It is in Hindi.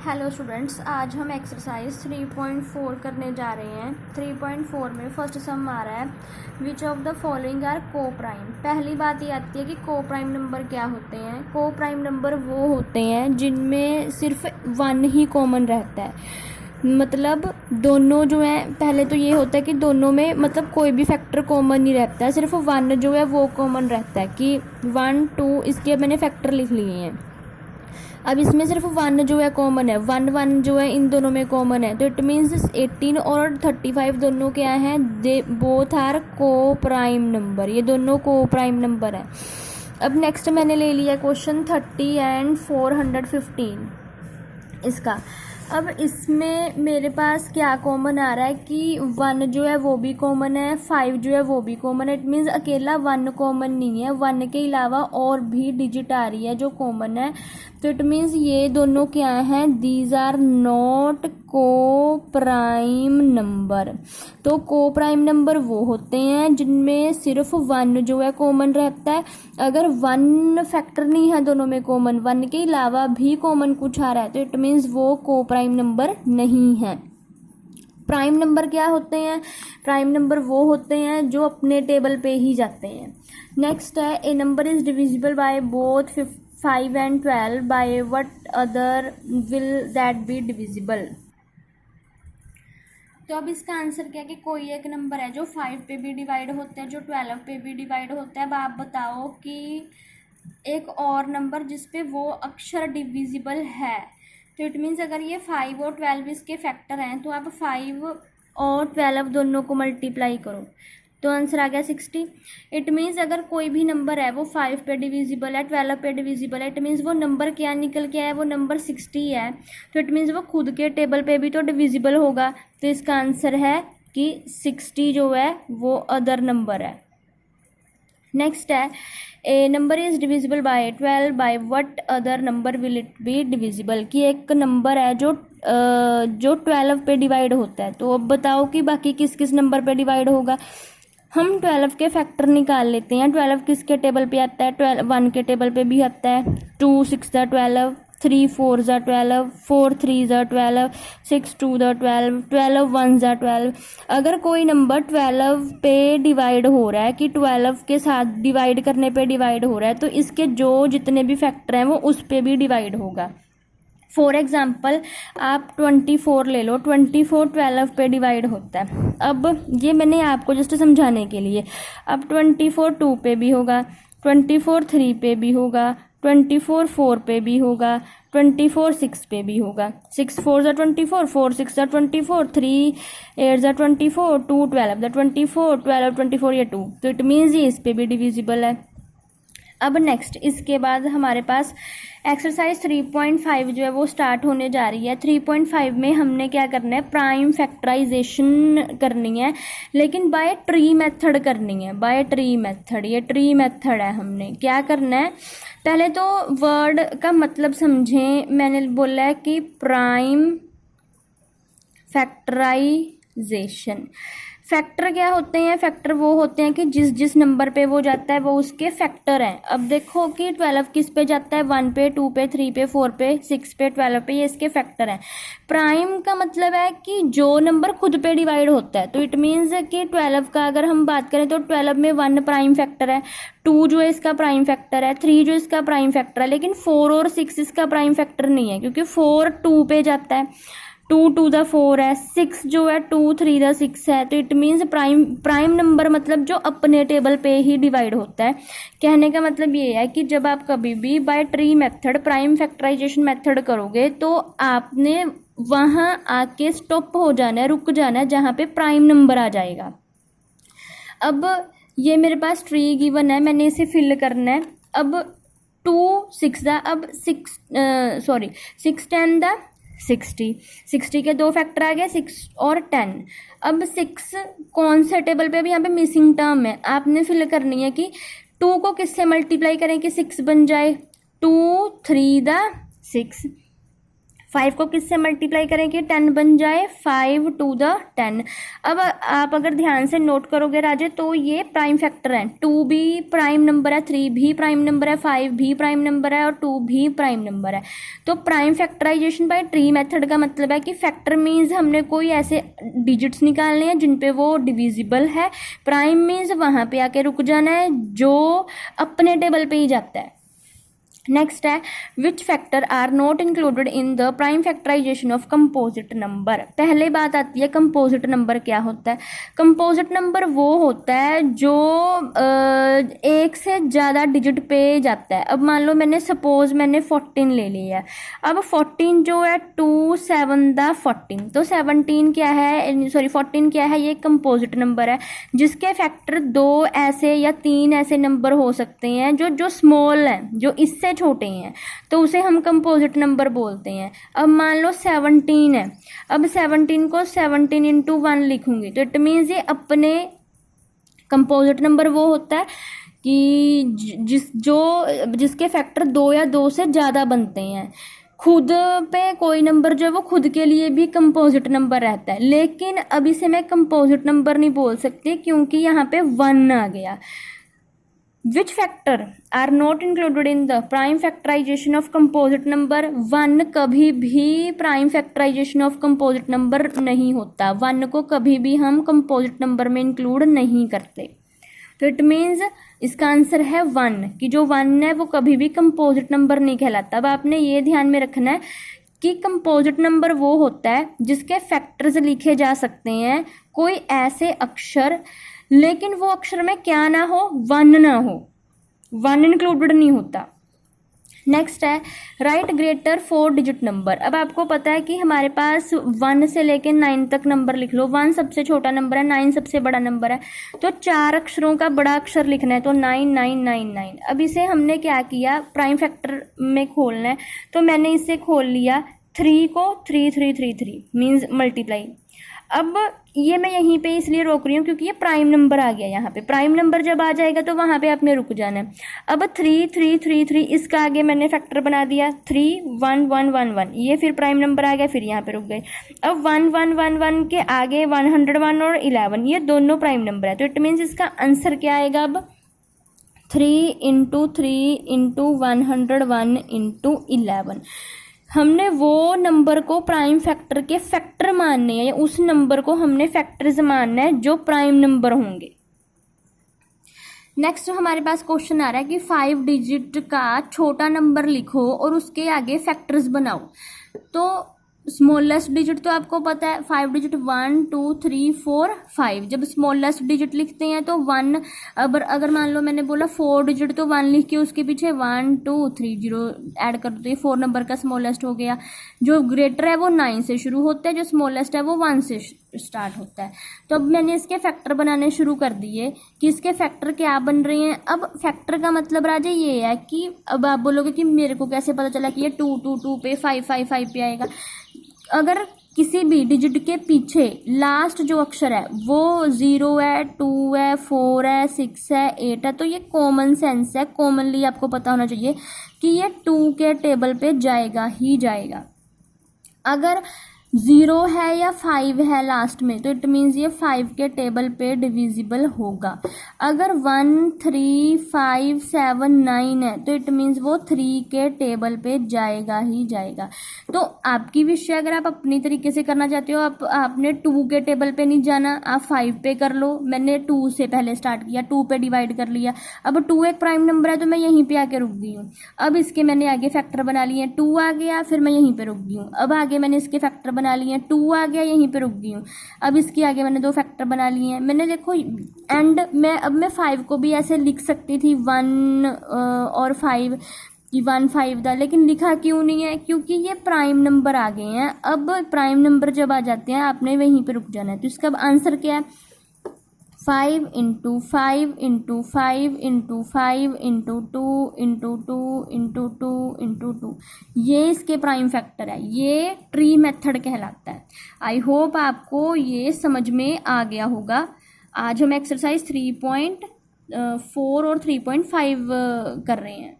हेलो स्टूडेंट्स, आज हम एक्सरसाइज 3.4 करने जा रहे हैं। 3.4 में फर्स्ट सम आ रहा है which of the following are coprime. पहली बात ये आती है कि को प्राइम नंबर क्या होते हैं। को प्राइम नंबर वो होते हैं जिनमें सिर्फ वन ही कॉमन रहता है। मतलब दोनों जो है, पहले तो ये होता है कि दोनों में मतलब कोई भी फैक्टर कॉमन नहीं रहता है, सिर्फ वन जो है वो कॉमन रहता है कि 1 2 इसके मैंने फैक्टर लिख लिए हैं। अब इसमें सिर्फ वन जो है कॉमन है, वन वन जो है इन दोनों में कॉमन है, तो इट मीन्स 18 और 35 दोनों क्या हैं, दे बोथ आर को प्राइम नंबर। ये दोनों को प्राइम नंबर है। अब नेक्स्ट मैंने ले लिया क्वेश्चन 30 एंड 415 इसका। अब इसमें मेरे पास क्या कॉमन आ रहा है कि वन जो है वो भी कॉमन है, 5 जो है वो भी कॉमन है। इट मीन्स अकेला वन कॉमन नहीं है, वन के अलावा और भी डिजिट आ रही है जो कॉमन है। तो इट मीन्स ये दोनों क्या हैं, दीज आर नॉट को प्राइम नंबर। तो को प्राइम नंबर वो होते हैं जिनमें सिर्फ वन जो है कॉमन रहता है। अगर वन फैक्टर नहीं है दोनों में कॉमन, वन के अलावा भी कॉमन कुछ आ रहा है, तो इट मीन्स वो को प्राइम नंबर नहीं है। प्राइम नंबर क्या होते हैं? प्राइम नंबर वो होते हैं जो अपने टेबल पे ही जाते हैं। नेक्स्ट है, a number is divisible by both 5 and 12 by what other will that be divisible। तो अब इसका आंसर क्या है कि कोई एक नंबर है जो 5 पे भी डिवाइड होता है, जो 12 पे भी डिवाइड होता है। अब आप बताओ कि एक और नंबर जिस पे वो अक्षर डिविजिबल है। तो इट मीन्स अगर ये 5 और 12 इसके फैक्टर हैं, तो आप 5 और 12 दोनों को मल्टीप्लाई करो तो आंसर आ गया 60। इट मीन्स अगर कोई भी नंबर है वो 5 पे डिविजिबल है, 12 पे डिविजिबल है, इट मीन्स वो नंबर क्या निकल के आया, वो नंबर 60 है। तो इट मीन्स वो खुद के टेबल पे भी तो डिविजिबल होगा। तो इसका आंसर है कि 60 जो है वो अदर नंबर है। नेक्स्ट है, a number is divisible by 12 by what other number will it be divisible. कि एक नंबर है जो 12 पे डिवाइड होता है। तो अब बताओ कि बाकी किस किस नंबर पे डिवाइड होगा। हम 12 के फैक्टर निकाल लेते हैं। 12 किसके टेबल पे आता है? 1 के टेबल पे भी आता है। 2 6 12, 3 4 12, 4 3 12, 6 2 12, 12 1 12। अगर कोई नंबर 12 पे डिवाइड हो रहा है कि 12 के साथ डिवाइड करने पे डिवाइड हो रहा है, तो इसके जो जितने भी फैक्टर हैं वो उस पे भी डिवाइड होगा। फॉर एग्जाम्पल आप 24 ले लो, 24 12 पे डिवाइड होता है। अब ये मैंने आपको जस्ट समझाने के लिए। अब 24 2 पे भी होगा, 24 3 पे भी होगा, 24 4 पे भी होगा, 24 6 पे भी होगा। 6 4 ज़ा 24, 4 6 ज़ा 24, 3 8 ज़ा 24, 2 12 ज़ा 24, 12 24 ये 2। तो इट मीन्स ये इस पे भी डिविजिबल है। अब नेक्स्ट इसके बाद हमारे पास एक्सरसाइज 3.5 जो है वो स्टार्ट होने जा रही है। 3.5 में हमने क्या करना है, प्राइम फैक्टराइजेशन करनी है, लेकिन बाय ट्री मेथड करनी है। बाय ट्री मेथड, ये ट्री मेथड है। हमने क्या करना है, पहले तो वर्ड का मतलब समझें। मैंने बोला है कि प्राइम फैक्टराइजेशन। फैक्टर क्या होते हैं? फैक्टर वो होते हैं कि जिस जिस नंबर पे वो जाता है वो उसके फैक्टर हैं। अब देखो कि 12 किस पे जाता है, 1 पे, 2 पे, 3 पे, 4 पे, 6 पे, 12 पे, ये इसके फैक्टर हैं। प्राइम का मतलब है कि जो नंबर खुद पे डिवाइड होता है। तो इट मीन्स कि 12 का अगर हम बात करें तो 12 में 1 प्राइम फैक्टर है, 2 जो है इसका प्राइम फैक्टर है, 3 जो इसका प्राइम फैक्टर है, लेकिन 4 और 6 इसका प्राइम फैक्टर नहीं है क्योंकि 4 2 पे जाता है, 2 2 दा 4 है, 6 जो है 2 3 दा 6 है। तो इट मीन्स प्राइम नंबर मतलब जो अपने टेबल पे ही डिवाइड होता है। कहने का मतलब ये है कि जब आप कभी भी by tree method prime factorisation method करोगे तो आपने वहाँ आके स्टॉप हो जाना है, रुक जाना है जहाँ पे प्राइम नंबर आ जाएगा। अब ये मेरे पास ट्री गिवन है, मैंने इसे फिल करना है। अब 2 6 दा, अब 6 10 दा 60 के 2 फैक्टर आ गए, 6 और 10। अब 6 कौन से टेबल पे? अभी यहाँ पे मिसिंग टर्म है, आपने फिल करनी है कि 2 को किससे मल्टीप्लाई करें कि 6 बन जाए। 2 3 दा 6, 5 को किससे मल्टीप्लाई करें कि 10 बन जाए, 5 टू द 10। अब आप अगर ध्यान से नोट करोगे राजे तो ये प्राइम फैक्टर है, 2 भी प्राइम नंबर है, 3 भी प्राइम नंबर है, 5 भी प्राइम नंबर है और 2 भी प्राइम नंबर है। तो prime factorisation by tree method का मतलब है कि फैक्टर मीन्स हमने कोई ऐसे डिजिट्स निकालने हैं जिन पे वो डिविजिबल है, प्राइम मीन्स वहाँ पे आके रुक जाना है जो अपने टेबल पे ही जाता है। नेक्स्ट है which factor are not included in the prime factorisation of composite number. पहले बात आती है कंपोजिट नंबर क्या होता है। कंपोजिट नंबर वो होता है जो एक से ज़्यादा डिजिट पे जाता है। अब मान लो मैंने 14 ले लिया है। अब 14 जो है 2 7 द 14, तो 17 क्या है, सॉरी 14 क्या है, ये कंपोजिट नंबर है जिसके फैक्टर 2 ऐसे या 3 ऐसे नंबर हो सकते हैं जो स्मॉल है, जो इससे छोटे हैं, तो उसे हम कंपोजिट नंबर बोलते हैं। अब मान लो 17 है, अब 17 को 17 इंटू 1 लिखूंगी तो इट मीन्स ये अपने कंपोजिट नंबर वो होता है कि जिसके फैक्टर 2 या 2 से ज़्यादा बनते हैं। खुद पे कोई नंबर जो है वो खुद के लिए भी कंपोजिट नंबर रहता है, लेकिन अब इसे मैं कंपोजिट नंबर नहीं बोल सकती क्योंकि यहाँ पे 1 आ गया। Which factor are not included in the prime factorization of composite number? 1 कभी भी prime factorization of composite number नहीं होता, 1 को कभी भी हम composite number में include नहीं करते। तो इट मीन्स इसका आंसर है 1 कि जो 1 है वो कभी भी composite number नहीं कहलाता। अब आपने ये ध्यान में रखना है कि कंपोजिट नंबर वो होता है जिसके फैक्टर्स लिखे जा सकते हैं कोई ऐसे अक्षर, लेकिन वो अक्षर में क्या ना हो, 1 ना हो, 1 इंक्लूडेड नहीं होता। नेक्स्ट है राइट ग्रेटर 4 डिजिट नंबर। अब आपको पता है कि हमारे पास 1 से लेकर 9 तक नंबर लिख लो, 1 सबसे छोटा नंबर है, 9 सबसे बड़ा नंबर है, तो 4 अक्षरों का बड़ा अक्षर लिखना है तो 9999। अब इसे हमने क्या किया, प्राइम फैक्टर में खोलना है, तो मैंने इसे खोल लिया 3 को 3333 मीन्स मल्टीप्लाई। अब ये मैं यहीं पे इसलिए रोक रही हूँ क्योंकि ये प्राइम नंबर आ गया, यहाँ पे प्राइम नंबर जब आ जाएगा तो वहाँ पे आपने रुक जाना है। अब 3333 इसका आगे मैंने फैक्टर बना दिया 31111, ये फिर प्राइम नंबर आ गया, फिर यहाँ पे रुक गए। अब 1111 के आगे 101 और 11 ये दोनों प्राइम नंबर है, तो इट मीन्स इसका आंसर क्या आएगा, अब 3 इंटू 3 इंटू 101 इंटू 11। हमने वो नंबर को प्राइम फैक्टर के फैक्टर मानने हैं, या उस नंबर को हमने फैक्टर्स मानना है जो प्राइम नंबर होंगे। नेक्स्ट हमारे पास क्वेश्चन आ रहा है कि 5 डिजिट का छोटा नंबर लिखो और उसके आगे फैक्टर्स बनाओ। तो स्मॉलेस्ट डिजिट तो आपको पता है 5 डिजिट 1 2 3 4 5। जब स्मॉलेस्ट डिजिट लिखते हैं तो 1, अगर मान लो मैंने बोला 4 डिजिट तो 1 लिख के उसके पीछे 1 2 3 0 ऐड कर दो, ये 4 नंबर का स्मॉलेस्ट हो गया। जो ग्रेटर है वो 9 से शुरू होता है, जो स्मॉलेस्ट है वो 1 से स्टार्ट होता है। तो अब मैंने इसके फैक्टर बनाने शुरू कर दिए कि इसके फैक्टर क्या बन रहे हैं। अब फैक्टर का मतलब राजा ये है कि अब आप बोलोगे कि मेरे को कैसे पता चला कि ये 2 2 2 पे 5 5 5 पे आएगा। अगर किसी भी डिजिट के पीछे लास्ट जो अक्षर है वो 0 है, 2 है, 4 है, 6 है, 8 है, तो ये कॉमन सेंस है, कॉमनली आपको पता होना चाहिए कि ये 2 के टेबल पे जाएगा ही जाएगा। अगर 0 है या 5 है लास्ट में तो इट मीन्स ये 5 के टेबल पे डिविजिबल होगा। अगर 1 3 5 7 9 है तो इट मीन्स वो 3 के टेबल पे जाएगा ही जाएगा। तो आपकी विषय अगर आप अपनी तरीके से करना चाहते हो, आपने 2 के टेबल पे नहीं जाना, आप 5 पे कर लो। मैंने 2 से पहले स्टार्ट किया, 2 पे डिवाइड कर लिया। अब 2 एक प्राइम नंबर है तो मैं यहीं पे आके रुक गई हूँ। अब इसके मैंने आगे फैक्टर बना लिए, 2 आ गया, फिर मैं यहीं पे रुक गई हूँ। अब आगे मैंने इसके फैक्टर बना लिए, 2 आ गया, यहीं पे रुक गई हूँ। अब इसके आगे मैंने 2 फैक्टर बना लिए हैं। मैंने देखो एंड में अब मैं 5 को भी ऐसे लिख सकती थी 1 और 5 कि 1 5 था, लेकिन लिखा क्यों नहीं है, क्योंकि ये प्राइम नंबर आ गए हैं। अब प्राइम नंबर जब आ जाते हैं आपने वहीं पे रुक जाना है। तो इसका आंसर क्या है, 5 into 5 into 5 into 5 into 2 into 2 into 2 into 2, ये इसके प्राइम फैक्टर है। ये ट्री मेथड कहलाता है। आई होप आपको ये समझ में आ गया होगा। आज हम एक्सरसाइज 3.4 और 3.5 कर रहे हैं।